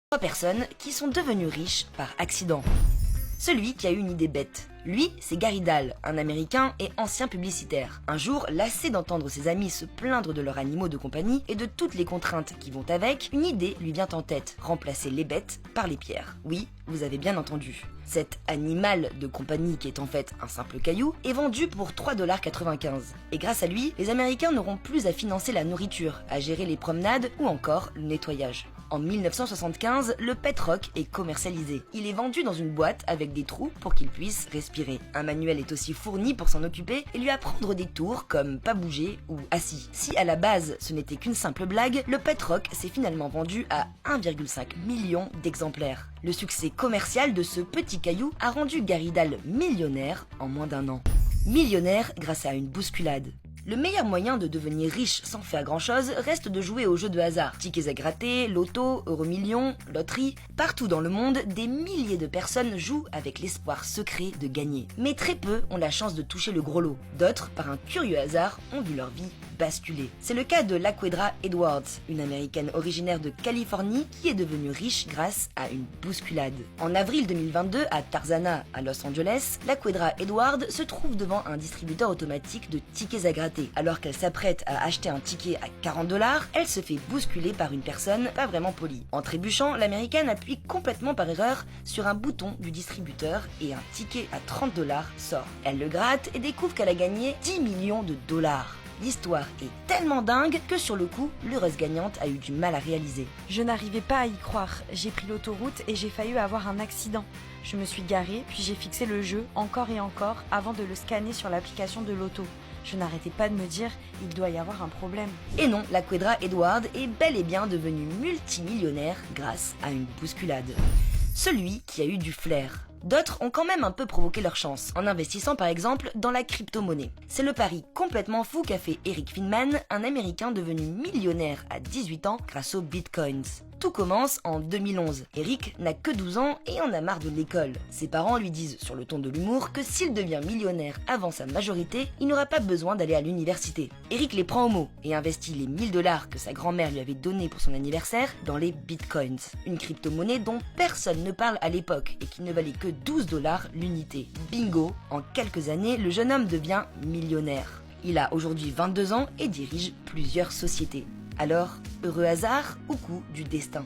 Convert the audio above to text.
Trois personnes qui sont devenues riches par accident. Celui qui a eu une idée bête. Lui, c'est Gary Dahl, un Américain et ancien publicitaire. Un jour, lassé d'entendre ses amis se plaindre de leurs animaux de compagnie et de toutes les contraintes qui vont avec, une idée lui vient en tête, remplacer les bêtes par les pierres. Oui, vous avez bien entendu. Cet animal de compagnie, qui est en fait un simple caillou, est vendu pour 3,95 $. Et grâce à lui, les Américains n'auront plus à financer la nourriture, à gérer les promenades ou encore le nettoyage. En 1975, le pet rock est commercialisé. Il est vendu dans une boîte avec des trous pour qu'il puisse respirer. Un manuel est aussi fourni pour s'en occuper et lui apprendre des tours comme pas bouger ou assis. Si à la base ce n'était qu'une simple blague, le pet rock s'est finalement vendu à 1,5 million d'exemplaires. Le succès commercial de ce petit caillou a rendu Gary Dahl millionnaire en moins d'1 an. Millionnaire grâce à une bousculade. Le meilleur moyen de devenir riche sans faire grand chose reste de jouer aux jeux de hasard. Tickets à gratter, loto, euro-millions, loterie. Partout dans le monde, des milliers de personnes jouent avec l'espoir secret de gagner. Mais très peu ont la chance de toucher le gros lot. D'autres, par un curieux hasard, ont vu leur vie basculer. C'est le cas de Laquedra Edwards, une américaine originaire de Californie qui est devenue riche grâce à une bousculade. En avril 2022, à Tarzana, à Los Angeles, Laquedra Edwards se trouve devant un distributeur automatique de tickets à gratter. Alors qu'elle s'apprête à acheter un ticket à 40 $, elle se fait bousculer par une personne pas vraiment polie. En trébuchant, l'américaine appuie complètement par erreur sur un bouton du distributeur et un ticket à 30 $ sort. Elle le gratte et découvre qu'elle a gagné 10 millions de dollars. L'histoire est tellement dingue que sur le coup, l'heureuse gagnante a eu du mal à réaliser. Je n'arrivais pas à y croire. J'ai pris l'autoroute et j'ai failli avoir un accident. Je me suis garée, puis j'ai fixé le jeu encore et encore avant de le scanner sur l'application de l'auto. Je n'arrêtais pas de me dire, il doit y avoir un problème. Et non, Laquedra Edwards est bel et bien devenue multimillionnaire grâce à une bousculade. Celui qui a eu du flair. D'autres ont quand même un peu provoqué leur chance, en investissant par exemple dans la crypto-monnaie. C'est le pari complètement fou qu'a fait Eric Finman, un Américain devenu millionnaire à 18 ans grâce aux bitcoins. Tout commence en 2011. Eric n'a que 12 ans et en a marre de l'école. Ses parents lui disent sur le ton de l'humour que s'il devient millionnaire avant sa majorité, il n'aura pas besoin d'aller à l'université. Eric les prend au mot et investit les 1 000 $ que sa grand-mère lui avait donnés pour son anniversaire dans les bitcoins. Une crypto-monnaie dont personne ne parle à l'époque et qui ne valait que 12 $ l'unité. Bingo, en quelques années, le jeune homme devient millionnaire. Il a aujourd'hui 22 ans et dirige plusieurs sociétés. Alors, heureux hasard ou coup du destin?